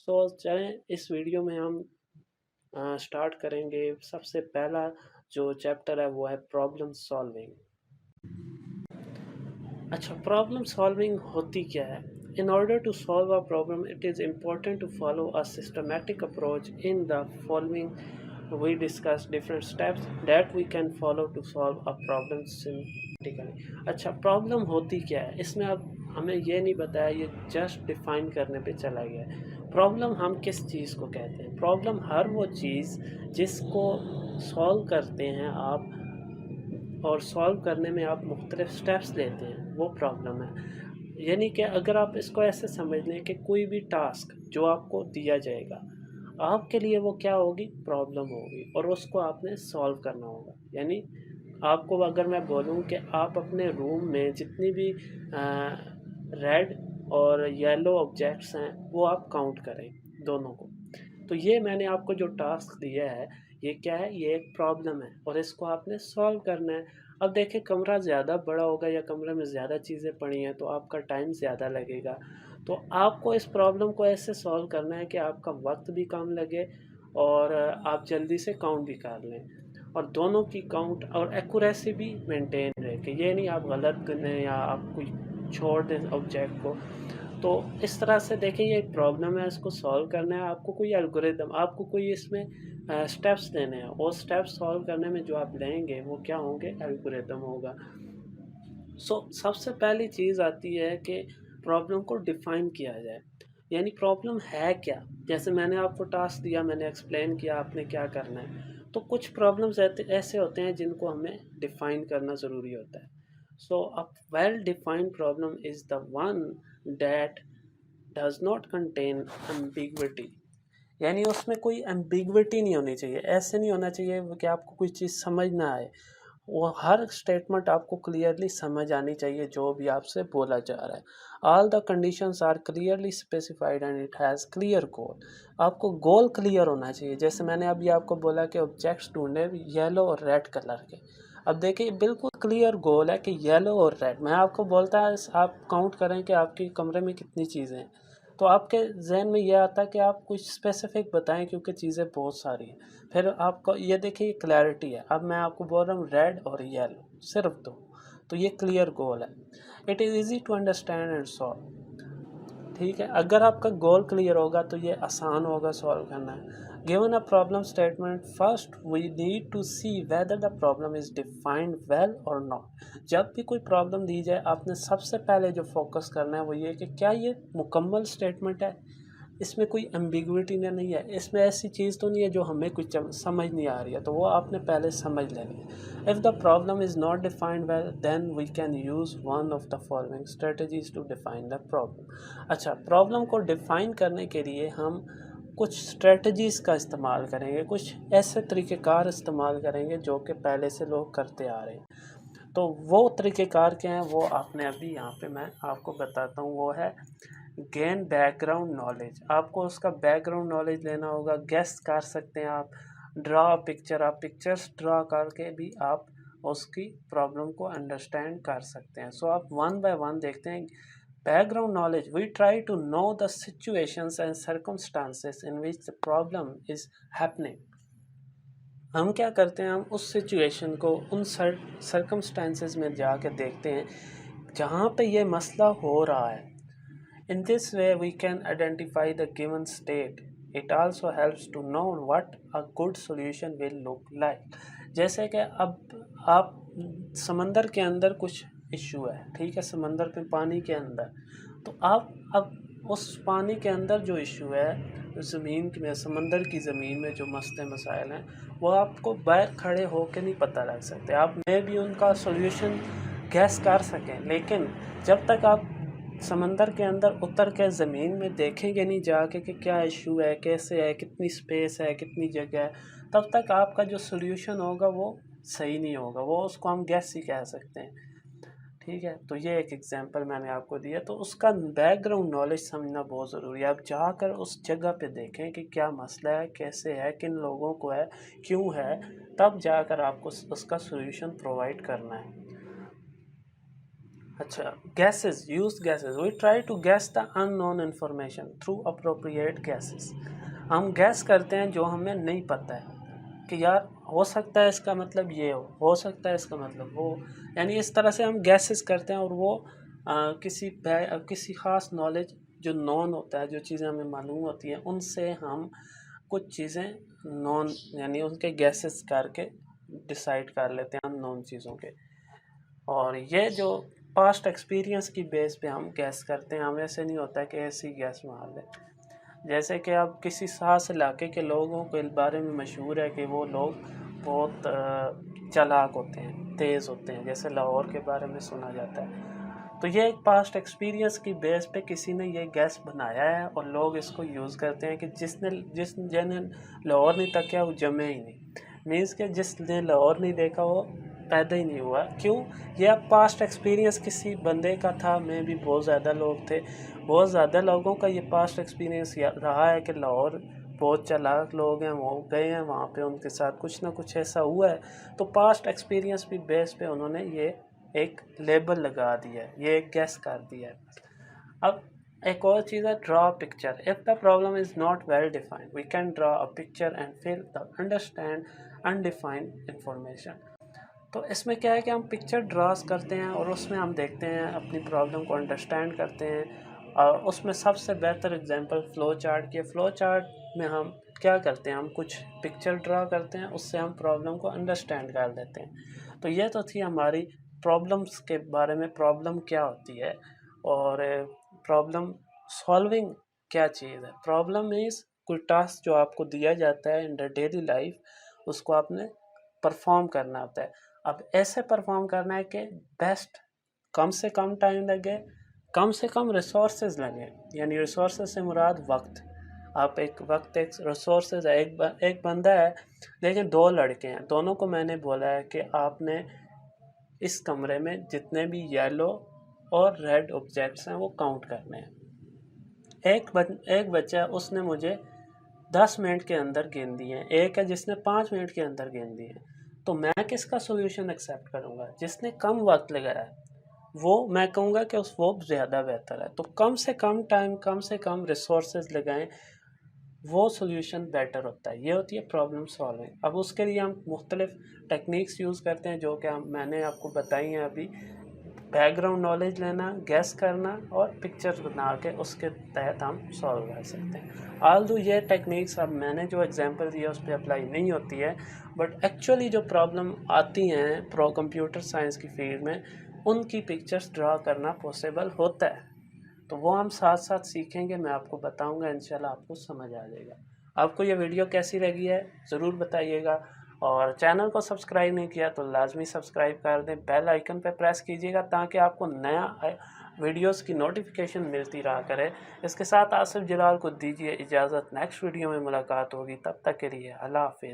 सो चलें इस वीडियो में हम स्टार्ट करेंगे। सबसे पहला जो चैप्टर है वो है प्रॉब्लम सॉल्विंग। अच्छा, प्रॉब्लम सॉल्विंग होती क्या है? In order to solve a problem it is important to follow a systematic approach in the following we discuss different steps that we can follow to solve a problem systematically. अच्छा, problem होती क्या है? इसमें अब हमें ये नहीं बताया, ये जस्ट डिफाइन करने पे चला गया है। प्रॉब्लम हम किस चीज़ को कहते हैं? प्रॉब्लम हर वो चीज़ जिसको सॉल्व करते हैं आप और सॉल्व करने में आप मुख्तलिफ स्टेप्स लेते हैं, वो प्रॉब्लम है। यानी कि अगर आप इसको ऐसे समझ लें कि कोई भी टास्क जो आपको दिया जाएगा, आपके लिए वो क्या होगी? प्रॉब्लम होगी और उसको आपने सॉल्व करना होगा। यानी आपको अगर मैं बोलूँ कि आप अपने रूम में जितनी भी रेड और येलो ऑब्जेक्ट्स हैं वो आप काउंट करें, दोनों को। तो ये मैंने आपको जो टास्क दिया है, ये क्या है? ये एक प्रॉब्लम है और इसको आपने सॉल्व करना है। अब देखिए, कमरा ज़्यादा बड़ा होगा या कमरे में ज़्यादा चीज़ें पड़ी हैं तो आपका टाइम ज़्यादा लगेगा। तो आपको इस प्रॉब्लम को ऐसे सॉल्व करना है कि आपका वक्त भी कम लगे और आप जल्दी से काउंट भी कर लें और दोनों की काउंट और एक्यूरेसी भी मेंटेन रहे कि ये नहीं आप गलत करें या आप कोई छोड़ दें ऑब्जेक्ट को। तो इस तरह से देखिए, ये एक प्रॉब्लम है, इसको सॉल्व करना है। आपको कोई एल्गोरिदम, आपको कोई इसमें स्टेप्स देने हैं, वो स्टेप्स सॉल्व करने में जो आप लेंगे वो क्या होंगे? एल्गोरिदम होगा। सबसे पहली चीज़ आती है कि प्रॉब्लम को डिफ़ाइन किया जाए। यानी प्रॉब्लम है क्या? जैसे मैंने आपको टास्क दिया, मैंने एक्सप्लेन किया आपने क्या करना है। तो कुछ प्रॉब्लम्स ऐसे होते हैं जिनको हमें डिफ़ाइन करना ज़रूरी होता है। A well defined problem is the one that does not contain ambiguity. यानी उसमें कोई एम्बिग्विटी नहीं होनी चाहिए। ऐसे नहीं होना चाहिए कि आपको कोई चीज़ समझ ना आए। वो हर स्टेटमेंट आपको क्लियरली समझ आनी चाहिए जो भी आपसे बोला जा रहा है। All the conditions are clearly specified and it has clear goal. आपको गोल क्लियर होना चाहिए। जैसे मैंने अभी आपको बोला कि ऑब्जेक्ट्स ढूंढे येलो और रेड कलर के। अब देखिए, बिल्कुल क्लियर गोल है कि येलो और रेड। मैं आपको बोलता है आप काउंट करें कि आपके कमरे में कितनी चीज़ें हैं, तो आपके जहन में यह आता है कि आप कुछ स्पेसिफिक बताएं क्योंकि चीज़ें बहुत सारी हैं। फिर आपको ये देखिए क्लैरिटी है। अब मैं आपको बोल रहा हूँ रेड और येलो, सिर्फ दो। तो ये क्लियर गोल है। It is easy to understand and solve. ठीक है, अगर आपका गोल क्लियर होगा तो ये आसान होगा सॉल्व करना है। Given a problem statement, first we need to see whether the problem is defined well और नॉट। जब भी कोई प्रॉब्लम दी जाए, आपने सबसे पहले जो फोकस करना है वो ये कि क्या ये मुकम्मल स्टेटमेंट है, इसमें कोई एम्बिगुइटी नहीं है, इसमें ऐसी चीज़ तो नहीं है जो हमें कुछ समझ नहीं आ रही है। तो वो आपने पहले समझ लेनी है। If the problem is not defined well then we can use one of the following strategies to define the problem. अच्छा, प्रॉब्लम को डिफाइन करने के लिए हम कुछ स्ट्रेटजीज़ का इस्तेमाल करेंगे, कुछ ऐसे तरीक़ेकार इस्तेमाल करेंगे जो कि पहले से लोग करते आ रहे हैं। तो वो तरीक़ेकार क्या हैं वो आपने अभी यहाँ पे मैं आपको बताता हूँ। वो है गेन बैकग्राउंड नॉलेज। आपको उसका बैकग्राउंड नॉलेज लेना होगा। गेस कर सकते हैं आप। ड्रा पिक्चर, आप पिक्चर्स ड्रा करके भी आप उसकी प्रॉब्लम को अंडरस्टैंड कर सकते हैं। आप वन बाय वन देखते हैं। Background knowledge, we try to know the situations and circumstances in which the problem is happening. हम क्या करते हैं, हम उस सिचुएशन को उन सर्कमस्टांसेस में जाके देखते हैं जहाँ पे ये मसला हो रहा है। In this way, we can identify the given state. It also helps to know what a good solution will look like. जैसे कि अब आप समंदर के अंदर कुछ इशू है, ठीक है, समंदर पे पानी के अंदर। तो आप अब उस पानी के अंदर जो इशू है, ज़मीन में, समंदर की ज़मीन में जो मसले मसाइल हैं, वो आपको बाहर खड़े होकर नहीं पता लग सकते। आप में भी उनका सॉल्यूशन गैस कर सकें, लेकिन जब तक आप समंदर के अंदर उतर के ज़मीन में देखेंगे नहीं जाके कि क्या इशू है, कैसे है, कितनी स्पेस है, कितनी जगह है, तब तक आपका जो सॉल्यूशन होगा वो सही नहीं होगा। वो उसको हम गैस ही कह सकते हैं। ठीक है, तो ये एक एग्जांपल मैंने आपको दिया। तो उसका बैकग्राउंड नॉलेज समझना बहुत ज़रूरी है। आप जाकर उस जगह पे देखें कि क्या मसला है, कैसे है, किन लोगों को है, क्यों है, तब जाकर आपको उसका सॉल्यूशन प्रोवाइड करना है। अच्छा, gases, used gases. We try to guess the unknown information through appropriate guesses. हम गैस करते हैं जो हमें नहीं पता है कि यार हो सकता है इसका मतलब ये हो सकता है इसका मतलब वो, यानी इस तरह से हम गैसेस करते हैं और वो किसी ख़ास नॉलेज जो नॉन होता है, जो चीज़ें हमें मालूम होती हैं उनसे हम कुछ चीज़ें नॉन यानी उनके गैसेस करके डिसाइड कर लेते हैं अननोन चीज़ों के। और ये जो पास्ट एक्सपीरियंस की बेस पे हम गैस करते हैं, हम ऐसे नहीं होता कि ऐसी गैस मार लें। जैसे कि अब किसी ख़ास इलाके के लोगों के बारे में मशहूर है कि वो लोग बहुत चालाक होते हैं, तेज़ होते हैं, जैसे लाहौर के बारे में सुना जाता है। तो ये एक पास्ट एक्सपीरियंस की बेस पे किसी ने ये गैस बनाया है और लोग इसको यूज़ करते हैं कि जिसने लाहौर नहीं तकिया वो जमे ही नहीं। मीन्स कि जिसने लाहौर नहीं देखा वो पैदा ही नहीं हुआ। क्यों? ये अब पास्ट एक्सपीरियंस किसी बंदे का था, में भी बहुत ज़्यादा लोग थे, बहुत ज़्यादा लोगों का ये पास्ट एक्सपीरियंस रहा है कि लाहौर बहुत चालाक लोग हैं, वो गए हैं वहाँ पे, उनके साथ कुछ ना कुछ ऐसा हुआ है। तो पास्ट एक्सपीरियंस भी बेस पे उन्होंने ये एक लेबल लगा दिया है, ये एक गैस कर दिया है। अब एक और चीज़ है, draw picture. If the problem is not well defined we can draw a picture and fill the understand undefined information. तो इसमें क्या है कि हम पिक्चर ड्रास करते हैं और उसमें हम देखते हैं, अपनी प्रॉब्लम को अंडरस्टैंड करते हैं। और उसमें सबसे बेहतर एग्जांपल फ़्लो चार्ट की है। फ़्लो चार्ट में हम क्या करते हैं, हम कुछ पिक्चर ड्रा करते हैं, उससे हम प्रॉब्लम को अंडरस्टैंड कर लेते हैं। तो ये तो थी हमारी प्रॉब्लम्स के बारे में, प्रॉब्लम क्या होती है और प्रॉब्लम सॉल्विंग क्या चीज़ है। प्रॉब्लम मीन्स कोई टास्क जो आपको दिया जाता है इन द डेली लाइफ, उसको आपने परफॉर्म करना होता है। अब ऐसे परफॉर्म करना है कि बेस्ट, कम से कम टाइम लगे, कम से कम रिसोर्सेज लगे। यानी रिसोर्सेज से मुराद वक्त। आप एक रिसोर्सेज है, एक बंदा है लेकिन दो लड़के हैं, दोनों को मैंने बोला है कि आपने इस कमरे में जितने भी येलो और रेड ऑब्जेक्ट्स हैं वो काउंट करने हैं। एक बच्चा, उसने मुझे 10 मिनट के अंदर गिन दिए हैं, एक है जिसने 5 मिनट के अंदर गिन दिए हैं। तो मैं किसका सोल्यूशन एक्सेप्ट करूँगा? जिसने कम वक्त लगाया है वो मैं कहूँगा कि वो ज़्यादा बेहतर है। तो कम से कम टाइम, कम से कम रिसोर्सेज लगाएं, वो सोल्यूशन बेटर होता है। ये होती है प्रॉब्लम सॉल्विंग। अब उसके लिए हम मुख्तलिफ टेक्निक्स यूज़ करते हैं जो कि मैंने आपको बताई हैं अभी। बैकग्राउंड नॉलेज लेना, गैस करना और पिक्चर्स बना के उसके तहत हम सॉल्व कर सकते हैं। आल्दो ये टेक्निक्स अब मैंने जो एग्जांपल दिया उस पर अप्लाई नहीं होती है, बट एक्चुअली जो प्रॉब्लम आती हैं कंप्यूटर साइंस की फील्ड में, उनकी पिक्चर्स ड्रा करना पॉसिबल होता है। तो वो हम साथ साथ सीखेंगे, मैं आपको बताऊंगा, इंशाल्लाह आपको समझ आ जाएगा। आपको ये वीडियो कैसी लगी है ज़रूर बताइएगा, और चैनल को सब्सक्राइब नहीं किया तो लाजमी सब्सक्राइब कर दें, बेल आइकन पर प्रेस कीजिएगा ताकि आपको नया वीडियोस की नोटिफिकेशन मिलती रहा करे। इसके साथ आसिफ जलाल को दीजिए इजाज़त, नेक्स्ट वीडियो में मुलाकात होगी, तब तक के लिए अल्लाह हाफिज़।